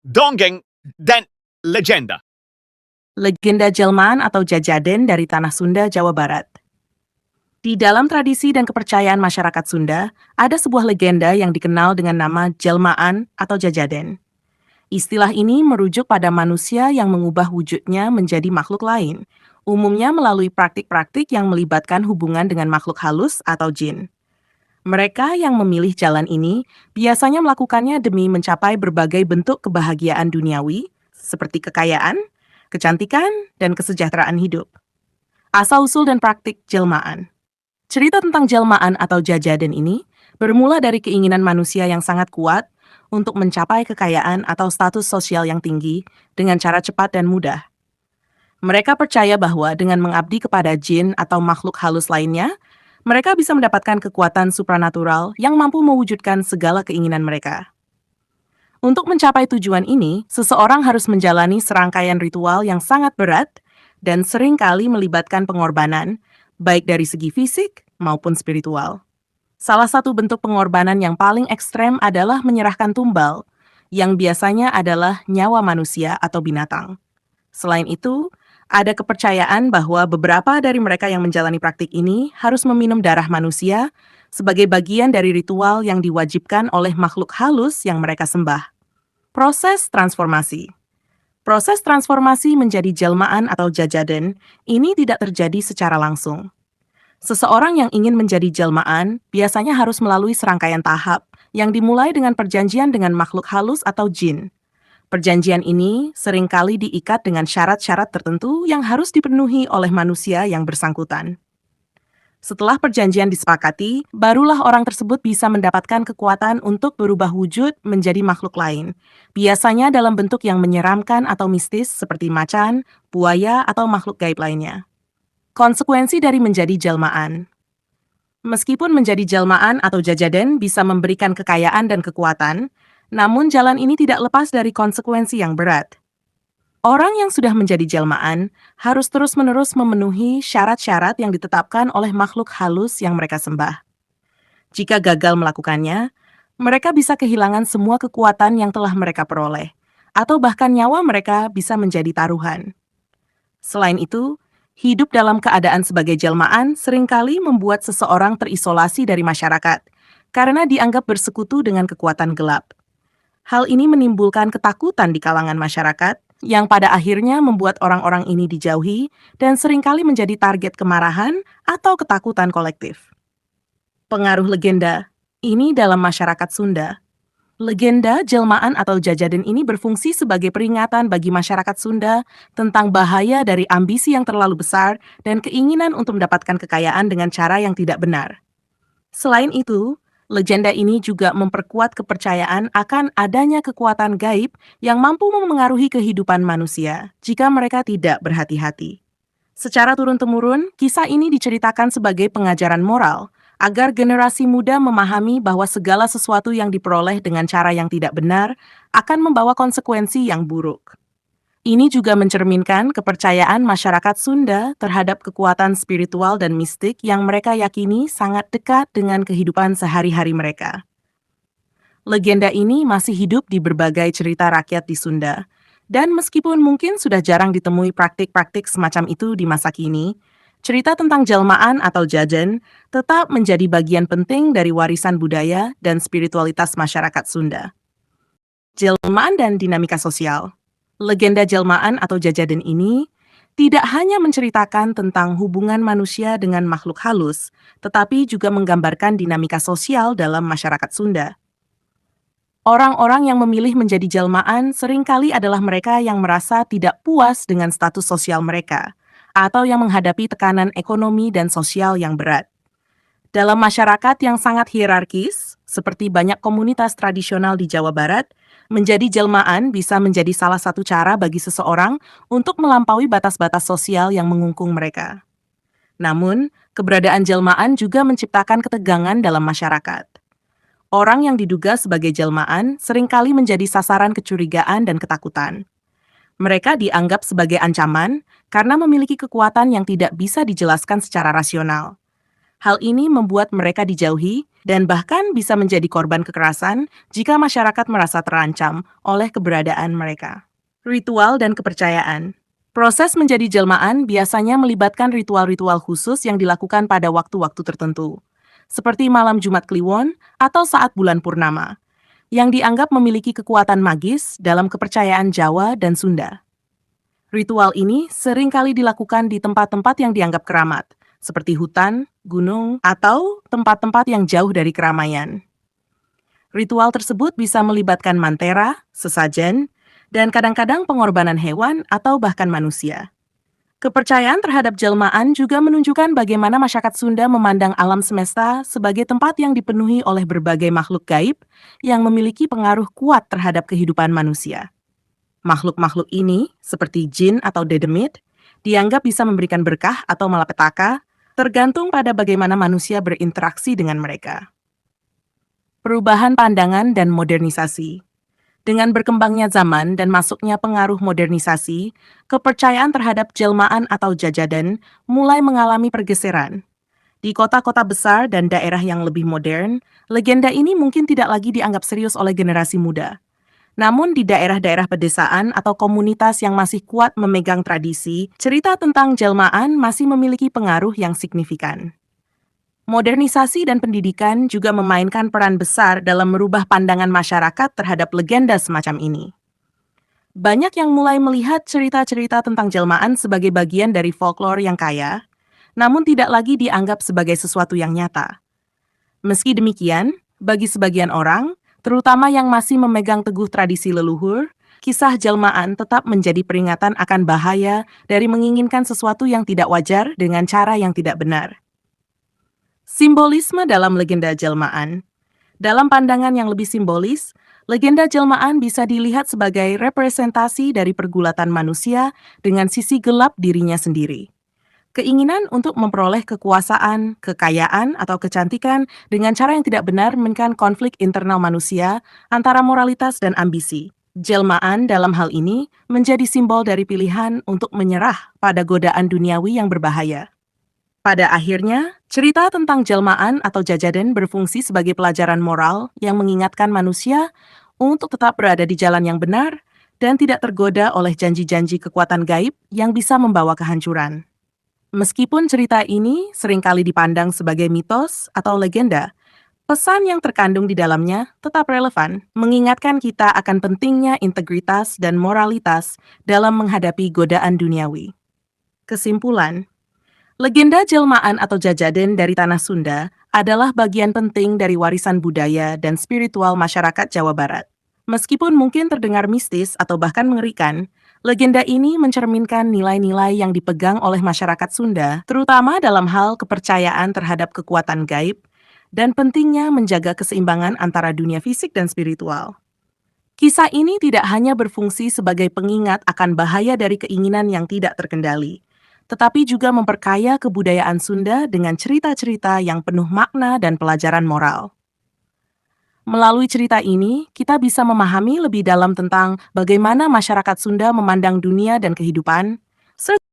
dongeng, dan legenda. Legenda jelmaan atau jajaden dari Tanah Sunda, Jawa Barat. Di dalam tradisi dan kepercayaan masyarakat Sunda, ada sebuah legenda yang dikenal dengan nama jelmaan atau jajaden. Istilah ini merujuk pada manusia yang mengubah wujudnya menjadi makhluk lain, umumnya melalui praktik-praktik yang melibatkan hubungan dengan makhluk halus atau jin. Mereka yang memilih jalan ini biasanya melakukannya demi mencapai berbagai bentuk kebahagiaan duniawi, seperti kekayaan, kecantikan, dan kesejahteraan hidup. Asal-usul dan praktik jelmaan. Cerita tentang jelmaan atau jajaden ini bermula dari keinginan manusia yang sangat kuat untuk mencapai kekayaan atau status sosial yang tinggi dengan cara cepat dan mudah. Mereka percaya bahwa dengan mengabdi kepada jin atau makhluk halus lainnya, mereka bisa mendapatkan kekuatan supranatural yang mampu mewujudkan segala keinginan mereka. Untuk mencapai tujuan ini, seseorang harus menjalani serangkaian ritual yang sangat berat dan seringkali melibatkan pengorbanan, baik dari segi fisik maupun spiritual. Salah satu bentuk pengorbanan yang paling ekstrem adalah menyerahkan tumbal, yang biasanya adalah nyawa manusia atau binatang. Selain itu, ada kepercayaan bahwa beberapa dari mereka yang menjalani praktik ini harus meminum darah manusia sebagai bagian dari ritual yang diwajibkan oleh makhluk halus yang mereka sembah. Proses transformasi. Proses transformasi menjadi jelmaan atau jajaden ini tidak terjadi secara langsung. Seseorang yang ingin menjadi jelmaan biasanya harus melalui serangkaian tahap yang dimulai dengan perjanjian dengan makhluk halus atau jin. Perjanjian ini seringkali diikat dengan syarat-syarat tertentu yang harus dipenuhi oleh manusia yang bersangkutan. Setelah perjanjian disepakati, barulah orang tersebut bisa mendapatkan kekuatan untuk berubah wujud menjadi makhluk lain, biasanya dalam bentuk yang menyeramkan atau mistis seperti macan, buaya, atau makhluk gaib lainnya. Konsekuensi dari menjadi jelmaan. Meskipun menjadi jelmaan atau jajaden bisa memberikan kekayaan dan kekuatan, namun jalan ini tidak lepas dari konsekuensi yang berat. Orang yang sudah menjadi jelmaan harus terus-menerus memenuhi syarat-syarat yang ditetapkan oleh makhluk halus yang mereka sembah. Jika gagal melakukannya, mereka bisa kehilangan semua kekuatan yang telah mereka peroleh, atau bahkan nyawa mereka bisa menjadi taruhan. Selain itu, hidup dalam keadaan sebagai jelmaan seringkali membuat seseorang terisolasi dari masyarakat, karena dianggap bersekutu dengan kekuatan gelap. Hal ini menimbulkan ketakutan di kalangan masyarakat, yang pada akhirnya membuat orang-orang ini dijauhi dan seringkali menjadi target kemarahan atau ketakutan kolektif. Pengaruh legenda ini dalam masyarakat Sunda. Legenda, jelmaan atau jajaden ini berfungsi sebagai peringatan bagi masyarakat Sunda tentang bahaya dari ambisi yang terlalu besar dan keinginan untuk mendapatkan kekayaan dengan cara yang tidak benar. Selain itu, legenda ini juga memperkuat kepercayaan akan adanya kekuatan gaib yang mampu memengaruhi kehidupan manusia jika mereka tidak berhati-hati. Secara turun-temurun, kisah ini diceritakan sebagai pengajaran moral, agar generasi muda memahami bahwa segala sesuatu yang diperoleh dengan cara yang tidak benar akan membawa konsekuensi yang buruk. Ini juga mencerminkan kepercayaan masyarakat Sunda terhadap kekuatan spiritual dan mistik yang mereka yakini sangat dekat dengan kehidupan sehari-hari mereka. Legenda ini masih hidup di berbagai cerita rakyat di Sunda, dan meskipun mungkin sudah jarang ditemui praktik-praktik semacam itu di masa kini, cerita tentang jelmaan atau jajan tetap menjadi bagian penting dari warisan budaya dan spiritualitas masyarakat Sunda. Jelmaan dan dinamika sosial. Legenda jelmaan atau jajaden ini tidak hanya menceritakan tentang hubungan manusia dengan makhluk halus, tetapi juga menggambarkan dinamika sosial dalam masyarakat Sunda. Orang-orang yang memilih menjadi jelmaan seringkali adalah mereka yang merasa tidak puas dengan status sosial mereka, atau yang menghadapi tekanan ekonomi dan sosial yang berat. Dalam masyarakat yang sangat hierarkis, seperti banyak komunitas tradisional di Jawa Barat, menjadi jelmaan bisa menjadi salah satu cara bagi seseorang untuk melampaui batas-batas sosial yang mengungkung mereka. Namun, keberadaan jelmaan juga menciptakan ketegangan dalam masyarakat. Orang yang diduga sebagai jelmaan seringkali menjadi sasaran kecurigaan dan ketakutan. Mereka dianggap sebagai ancaman karena memiliki kekuatan yang tidak bisa dijelaskan secara rasional. Hal ini membuat mereka dijauhi dan bahkan bisa menjadi korban kekerasan jika masyarakat merasa terancam oleh keberadaan mereka. Ritual dan kepercayaan. Proses menjadi jelmaan biasanya melibatkan ritual-ritual khusus yang dilakukan pada waktu-waktu tertentu, seperti malam Jumat Kliwon atau saat bulan purnama, yang dianggap memiliki kekuatan magis dalam kepercayaan Jawa dan Sunda. Ritual ini seringkali dilakukan di tempat-tempat yang dianggap keramat, seperti hutan, gunung, atau tempat-tempat yang jauh dari keramaian. Ritual tersebut bisa melibatkan mantera, sesajen, dan kadang-kadang pengorbanan hewan atau bahkan manusia. Kepercayaan terhadap jelmaan juga menunjukkan bagaimana masyarakat Sunda memandang alam semesta sebagai tempat yang dipenuhi oleh berbagai makhluk gaib yang memiliki pengaruh kuat terhadap kehidupan manusia. Makhluk-makhluk ini, seperti jin atau dedemit, dianggap bisa memberikan berkah atau malapetaka, tergantung pada bagaimana manusia berinteraksi dengan mereka. Perubahan pandangan dan modernisasi. Dengan berkembangnya zaman dan masuknya pengaruh modernisasi, kepercayaan terhadap jelmaan atau jajadan mulai mengalami pergeseran. Di kota-kota besar dan daerah yang lebih modern, legenda ini mungkin tidak lagi dianggap serius oleh generasi muda. Namun di daerah-daerah pedesaan atau komunitas yang masih kuat memegang tradisi, cerita tentang jelmaan masih memiliki pengaruh yang signifikan. Modernisasi dan pendidikan juga memainkan peran besar dalam merubah pandangan masyarakat terhadap legenda semacam ini. Banyak yang mulai melihat cerita-cerita tentang jelmaan sebagai bagian dari folklore yang kaya, namun tidak lagi dianggap sebagai sesuatu yang nyata. Meski demikian, bagi sebagian orang, terutama yang masih memegang teguh tradisi leluhur, kisah jelmaan tetap menjadi peringatan akan bahaya dari menginginkan sesuatu yang tidak wajar dengan cara yang tidak benar. Simbolisme dalam legenda jelmaan. Dalam pandangan yang lebih simbolis, legenda jelmaan bisa dilihat sebagai representasi dari pergulatan manusia dengan sisi gelap dirinya sendiri. Keinginan untuk memperoleh kekuasaan, kekayaan, atau kecantikan dengan cara yang tidak benar memainkan konflik internal manusia antara moralitas dan ambisi. Jelmaan dalam hal ini menjadi simbol dari pilihan untuk menyerah pada godaan duniawi yang berbahaya. Pada akhirnya, cerita tentang jelmaan atau jajaden berfungsi sebagai pelajaran moral yang mengingatkan manusia untuk tetap berada di jalan yang benar dan tidak tergoda oleh janji-janji kekuatan gaib yang bisa membawa kehancuran. Meskipun cerita ini seringkali dipandang sebagai mitos atau legenda, pesan yang terkandung di dalamnya tetap relevan, mengingatkan kita akan pentingnya integritas dan moralitas dalam menghadapi godaan duniawi. Kesimpulan, legenda jelmaan atau jajaden dari tanah Sunda adalah bagian penting dari warisan budaya dan spiritual masyarakat Jawa Barat. Meskipun mungkin terdengar mistis atau bahkan mengerikan, legenda ini mencerminkan nilai-nilai yang dipegang oleh masyarakat Sunda, terutama dalam hal kepercayaan terhadap kekuatan gaib dan pentingnya menjaga keseimbangan antara dunia fisik dan spiritual. Kisah ini tidak hanya berfungsi sebagai pengingat akan bahaya dari keinginan yang tidak terkendali, tetapi juga memperkaya kebudayaan Sunda dengan cerita-cerita yang penuh makna dan pelajaran moral. Melalui cerita ini, kita bisa memahami lebih dalam tentang bagaimana masyarakat Sunda memandang dunia dan kehidupan, serta